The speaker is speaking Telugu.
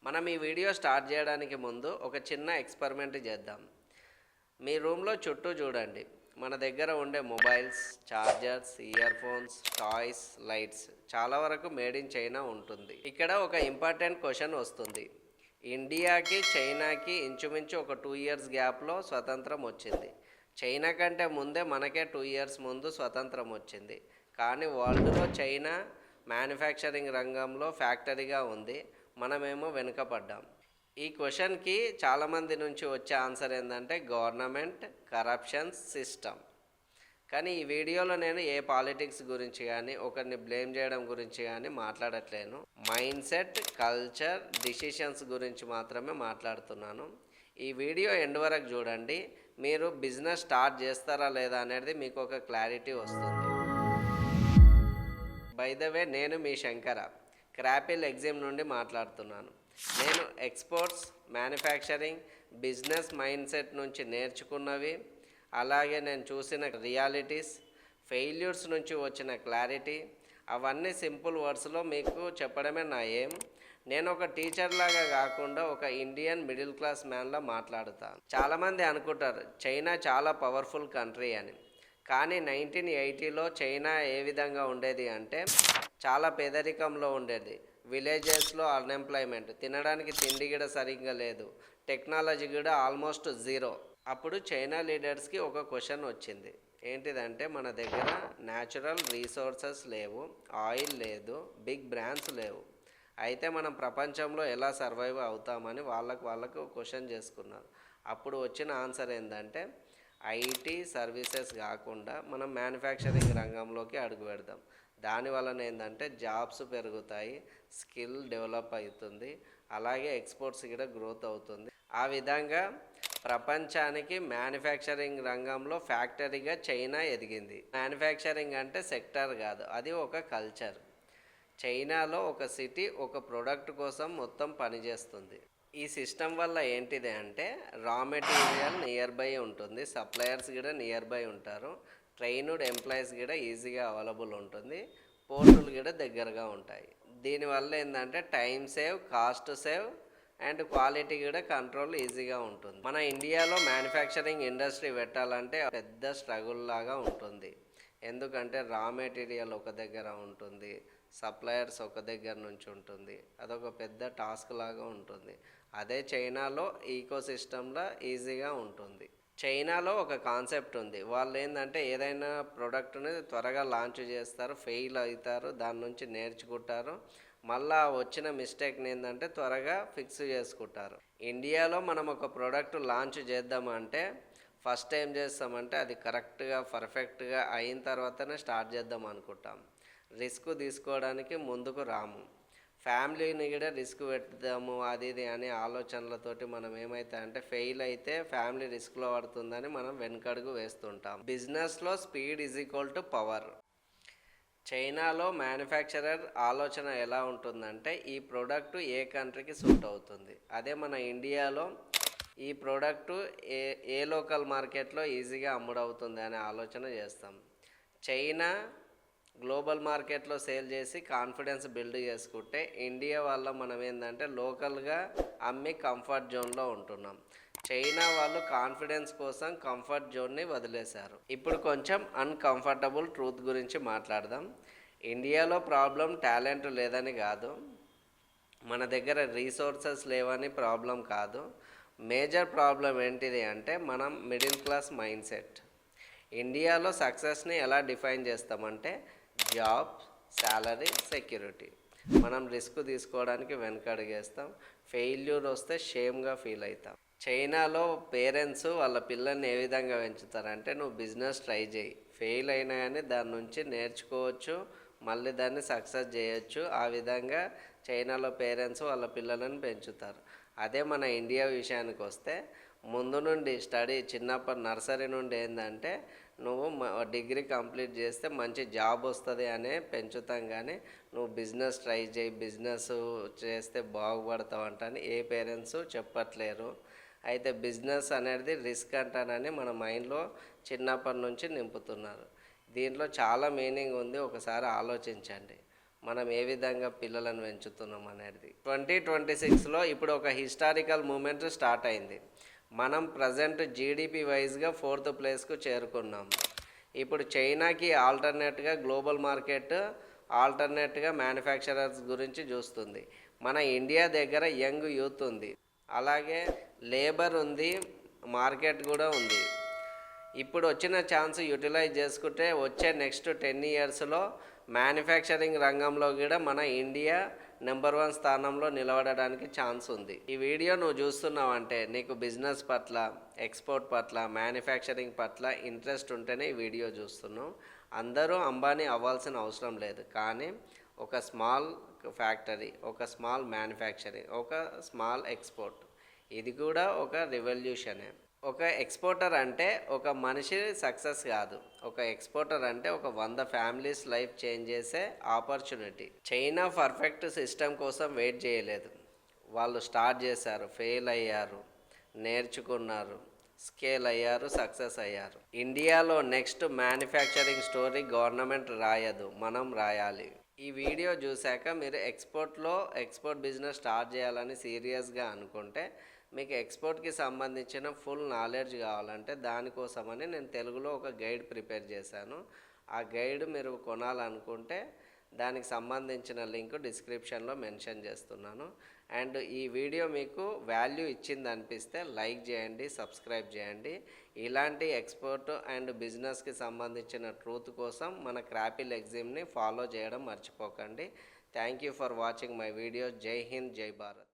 మనం ఈ వీడియో స్టార్ట్ చేయడానికి ముందు ఒక చిన్న ఎక్స్పెరిమెంట్ చేద్దాం. మీ రూమ్లో చుట్టూ చూడండి. మన దగ్గర ఉండే mobiles, chargers, ear phones, toys, lights చాలా వరకు మేడ్ ఇన్ చైనా ఉంటుంది. ఇక్కడ ఒక ఇంపార్టెంట్ క్వశ్చన్ వస్తుంది. ఇండియాకి చైనాకి ఇంచుమించు ఒక 2 ఇయర్స్ గ్యాప్లో స్వతంత్రం వచ్చింది. చైనా కంటే ముందే మనకే 2 ఇయర్స్ ముందు స్వతంత్రం వచ్చింది. కానీ వరల్డ్లో చైనా మ్యానుఫ్యాక్చరింగ్ రంగంలో ఫ్యాక్టరీగా ఉంది, మనమేమో వెనుకపడ్డాం. ఈ క్వశ్చన్కి చాలామంది నుంచి వచ్చే ఆన్సర్ ఏంటంటే గవర్నమెంట్, కరప్షన్, సిస్టమ్. కానీ ఈ వీడియోలో నేను ఏ పాలిటిక్స్ గురించి కానీ ఒకరిని బ్లేమ్ చేయడం గురించి కానీ మాట్లాడట్లేను. మైండ్ సెట్, కల్చర్, డిసిషన్స్ గురించి మాత్రమే మాట్లాడుతున్నాను. ఈ వీడియో ఎండ్ వరకు చూడండి. మీరు బిజినెస్ స్టార్ట్ చేస్తారా లేదా అనేది మీకు ఒక క్లారిటీ వస్తుంది. బై ద వే, నేను మీ శంకర, క్రాపిల్ ఎగ్జిమ్ నుండి మాట్లాడుతున్నాను. నేను exports, manufacturing, business mind set నుంచి నేర్చుకున్నవి, అలాగే నేను చూసిన రియాలిటీస్, ఫెయిల్యూర్స్ నుంచి వచ్చిన క్లారిటీ, అవన్నీ సింపుల్ వర్డ్స్లో మీకు చెప్పడమే నా ఏం. నేను ఒక టీచర్ లాగా కాకుండా ఒక ఇండియన్ మిడిల్ క్లాస్ మ్యాన్లా మాట్లాడుతాను. చాలామంది అనుకుంటారు చైనా చాలా పవర్ఫుల్ కంట్రీ అని. కానీ 1980లో చైనా ఏ విధంగా ఉండేది అంటే చాలా పేదరికంలో ఉండేది. విలేజెస్లో అన్ఎంప్లాయ్మెంట్, తినడానికి తిండి కూడా సరిగ్గా లేదు, టెక్నాలజీ కూడా ఆల్మోస్ట్ జీరో. అప్పుడు చైనా లీడర్స్కి ఒక క్వశ్చన్ వచ్చింది. ఏంటిదంటే మన దగ్గర న్యాచురల్ రీసోర్సెస్ లేవు, ఆయిల్ లేదు, బిగ్ బ్రాండ్స్ లేవు. అయితే మనం ప్రపంచంలో ఎలా సర్వైవ్ అవుతామని వాళ్ళకు క్వశ్చన్ చేసుకున్నారు. అప్పుడు వచ్చిన ఆన్సర్ ఏంటంటే ఐటీ సర్వీసెస్ కాకుండా మనం మ్యానుఫ్యాక్చరింగ్ రంగంలోకి అడుగు పెడదాం. దానివలన ఏంటంటే జాబ్స్ పెరుగుతాయి, స్కిల్ డెవలప్ అవుతుంది, అలాగే ఎక్స్పోర్ట్స్ కూడా గ్రోత్ అవుతుంది. ఆ విధంగా ప్రపంచానికి మ్యానుఫ్యాక్చరింగ్ రంగంలో ఫ్యాక్టరీగా చైనా ఎదిగింది. మ్యానుఫ్యాక్చరింగ్ అంటే సెక్టర్ కాదు, అది ఒక కల్చర్. చైనాలో ఒక సిటీ ఒక ప్రోడక్ట్ కోసం మొత్తం పనిచేస్తుంది. ఈ సిస్టమ్ వల్ల ఏంటిది అంటే రా మెటీరియల్ నియర్ బై ఉంటుంది, సప్లయర్స్ కూడా నియర్ బై ఉంటారు, ట్రైన్డ్ ఎంప్లాయీస్ కూడా ఈజీగా అవైలబుల్ ఉంటుంది, పోర్టులు కూడా దగ్గరగా ఉంటాయి. దీనివల్ల ఏంటంటే time save, cost save and quality కూడా కంట్రోల్ ఈజీగా ఉంటుంది. మన ఇండియాలో మ్యానుఫ్యాక్చరింగ్ ఇండస్ట్రీ పెట్టాలంటే పెద్ద స్ట్రగుల్ లాగా ఉంటుంది. ఎందుకంటే రా మెటీరియల్ ఒక దగ్గర ఉంటుంది, సప్లయర్స్ ఒక దగ్గర నుంచి ఉంటుంది, అదొక పెద్ద టాస్క్ లాగా ఉంటుంది. అదే చైనాలో ఈకో సిస్టంలో ఈజీగా ఉంటుంది. చైనాలో ఒక కాన్సెప్ట్ ఉంది. వాళ్ళు ఏంటంటే ఏదైనా ప్రోడక్ట్ని త్వరగా లాంచ్ చేస్తారు, ఫెయిల్ అవుతారు, దాని నుంచి నేర్చుకుంటారు, మళ్ళా వచ్చిన మిస్టేక్ని ఏంటంటే త్వరగా ఫిక్స్ చేసుకుంటారు. ఇండియాలో మనం ఒక ప్రోడక్ట్ లాంచ్ చేద్దామంటే ఫస్ట్ ఏం చేస్తామంటే అది కరెక్ట్గా పర్ఫెక్ట్గా అయిన తర్వాతనే స్టార్ట్ చేద్దాం అనుకుంటాం. రిస్క్ తీసుకోవడానికి ముందుకు రాము. ఫ్యామిలీని కూడా రిస్క్ పెడదాము అది ఇది అనే ఆలోచనలతోటి మనం ఏమైతే అంటే ఫెయిల్ అయితే ఫ్యామిలీ రిస్క్లో పడుతుందని మనం వెనకడుగు వేస్తుంటాం. బిజినెస్లో speed is equal to power. చైనాలో మ్యానుఫ్యాక్చరర్ ఆలోచన ఎలా ఉంటుందంటే ఈ ప్రోడక్ట్ ఏ కంట్రీకి సూట్ అవుతుంది. అదే మన ఇండియాలో ఈ ప్రోడక్టు ఏ లోకల్ మార్కెట్లో ఈజీగా అమ్ముడవుతుంది అనే ఆలోచన చేస్తాం. చైనా గ్లోబల్ మార్కెట్లో సేల్ చేసి కాన్ఫిడెన్స్ బిల్డ్ చేసుకుంటే ఇండియా వల్ల మనం ఏంటంటే లోకల్గా అమ్మి కంఫర్ట్ జోన్లో ఉంటున్నాం. చైనా వాళ్ళు కాన్ఫిడెన్స్ కోసం కంఫర్ట్ జోన్ని వదిలేశారు. ఇప్పుడు కొంచెం అన్కంఫర్టబుల్ ట్రూత్ గురించి మాట్లాడదాం. ఇండియాలో ప్రాబ్లం టాలెంట్ లేదని కాదు, మన దగ్గర రీసోర్సెస్ లేవని ప్రాబ్లం కాదు. మేజర్ ప్రాబ్లం ఏంటిది అంటే మనం మిడిల్ క్లాస్ మైండ్ సెట్. ఇండియాలో సక్సెస్ని ఎలా డిఫైన్ చేస్తామంటే జాబ్, శాలరీ, సెక్యూరిటీ. మనం రిస్క్ తీసుకోవడానికి వెనకడుగేస్తాం, ఫెయిల్యూర్ వస్తే షేమ్గా ఫీల్ అవుతాం. చైనాలో పేరెంట్స్ వాళ్ళ పిల్లల్ని ఏ విధంగా పెంచుతారంటే నువ్వు బిజినెస్ ట్రై చేయి, ఫెయిల్ అయినా కానీ దాని నుంచి నేర్చుకోవచ్చు, మళ్ళీ దాన్ని సక్సెస్ చేయొచ్చు. ఆ విధంగా చైనాలో పేరెంట్స్ వాళ్ళ పిల్లలను పెంచుతారు. అదే మన ఇండియా విషయానికి వస్తే ముందు నుండి స్టడీ చిన్నప్పటి నర్సరీ నుండి ఏంటంటే నువ్వు డిగ్రీ కంప్లీట్ చేస్తే మంచి జాబ్ వస్తుంది అనే పెంచుతాం. కానీ నువ్వు బిజినెస్ ట్రై చేయి, బిజినెస్ చేస్తే బాగుపడతావు అంటని ఏ పేరెంట్స్ చెప్పట్లేరు. అయితే బిజినెస్ అనేది రిస్క్ అంటానని మన మైండ్లో చిన్నప్పటి నుంచి నింపుతున్నారు. దీంట్లో చాలా మీనింగ్ ఉంది, ఒకసారి ఆలోచించండి. మనం ఏ విధంగా పిల్లలను పెంచుతున్నాం అనేది. 2026లో ఇప్పుడు ఒక హిస్టారికల్ మూమెంట్ స్టార్ట్ అయింది. మనం ప్రజెంట్ జీడిపి వైజ్గా 4th ప్లేస్కు చేరుకున్నాం. ఇప్పుడు చైనాకి ఆల్టర్నేట్గా గ్లోబల్ మార్కెట్ ఆల్టర్నేట్గా మ్యానుఫ్యాక్చరర్స్ గురించి చూస్తుంది. మన ఇండియా దగ్గర యంగ్ యూత్ ఉంది, అలాగే లేబర్ ఉంది, మార్కెట్ కూడా ఉంది. ఇప్పుడు వచ్చిన ఛాన్స్ యూటిలైజ్ చేసుకుంటే వచ్చే నెక్స్ట్ 10 ఇయర్స్లో మ్యానుఫ్యాక్చరింగ్ రంగంలో కూడా మన ఇండియా నెంబర్ 1 స్థానంలో నిలబడడానికి ఛాన్స్ ఉంది. ఈ వీడియో నువ్వు చూస్తున్నావంటే నీకు బిజినెస్ పట్ల, ఎక్స్పోర్ట్ పట్ల, మ్యానుఫ్యాక్చరింగ్ పట్ల ఇంట్రెస్ట్ ఉంటేనే ఈ వీడియో చూస్తున్నావు. అందరూ అంబానీ అవ్వాల్సిన అవసరం లేదు, కానీ ఒక స్మాల్ ఫ్యాక్టరీ, ఒక స్మాల్ మ్యానుఫ్యాక్చరింగ్, ఒక స్మాల్ ఎక్స్పోర్ట్, ఇది కూడా ఒక రెవల్యూషనే. ఒక ఎక్స్పోర్టర్ అంటే ఒక మనిషి సక్సెస్ కాదు, ఒక ఎక్స్పోర్టర్ అంటే ఒక 100 ఫ్యామిలీస్ లైఫ్ చేంజ్ చేసే ఆపర్చునిటీ. చైనా పర్ఫెక్ట్ సిస్టమ్ కోసం వెయిట్ చేయలేదు. వాళ్ళు స్టార్ట్ చేశారు, ఫెయిల్ అయ్యారు, నేర్చుకున్నారు, స్కేల్ అయ్యారు, సక్సెస్ అయ్యారు. ఇండియాలో నెక్స్ట్ మ్యానుఫ్యాక్చరింగ్ స్టోరీ గవర్నమెంట్ రాయదు, మనం రాయాలి. ఈ వీడియో చూశాక మీరు ఎక్స్పోర్ట్ బిజినెస్ స్టార్ట్ చేయాలని సీరియస్గా అనుకుంటే, మీకు ఎక్స్పోర్ట్కి సంబంధించిన ఫుల్ నాలెడ్జ్ కావాలంటే దానికోసమని నేను తెలుగులో ఒక గైడ్ ప్రిపేర్ చేశాను. ఆ గైడ్ మీరు కొనాలనుకుంటే దానికి సంబంధించిన లింక్ డిస్క్రిప్షన్లో మెన్షన్ చేస్తున్నాను. అండ్ ఈ వీడియో మీకు వాల్యూ ఇచ్చింది అనిపిస్తే లైక్ చేయండి, సబ్స్క్రైబ్ చేయండి. ఇలాంటి ఎక్స్పోర్ట్ అండ్ బిజినెస్కి సంబంధించిన ట్రూత్ కోసం మన క్రాపిల్ ఎగ్జిమ్ని ఫాలో చేయడం మర్చిపోకండి. Thank you for watching my video. జై హింద్, జై భారత్.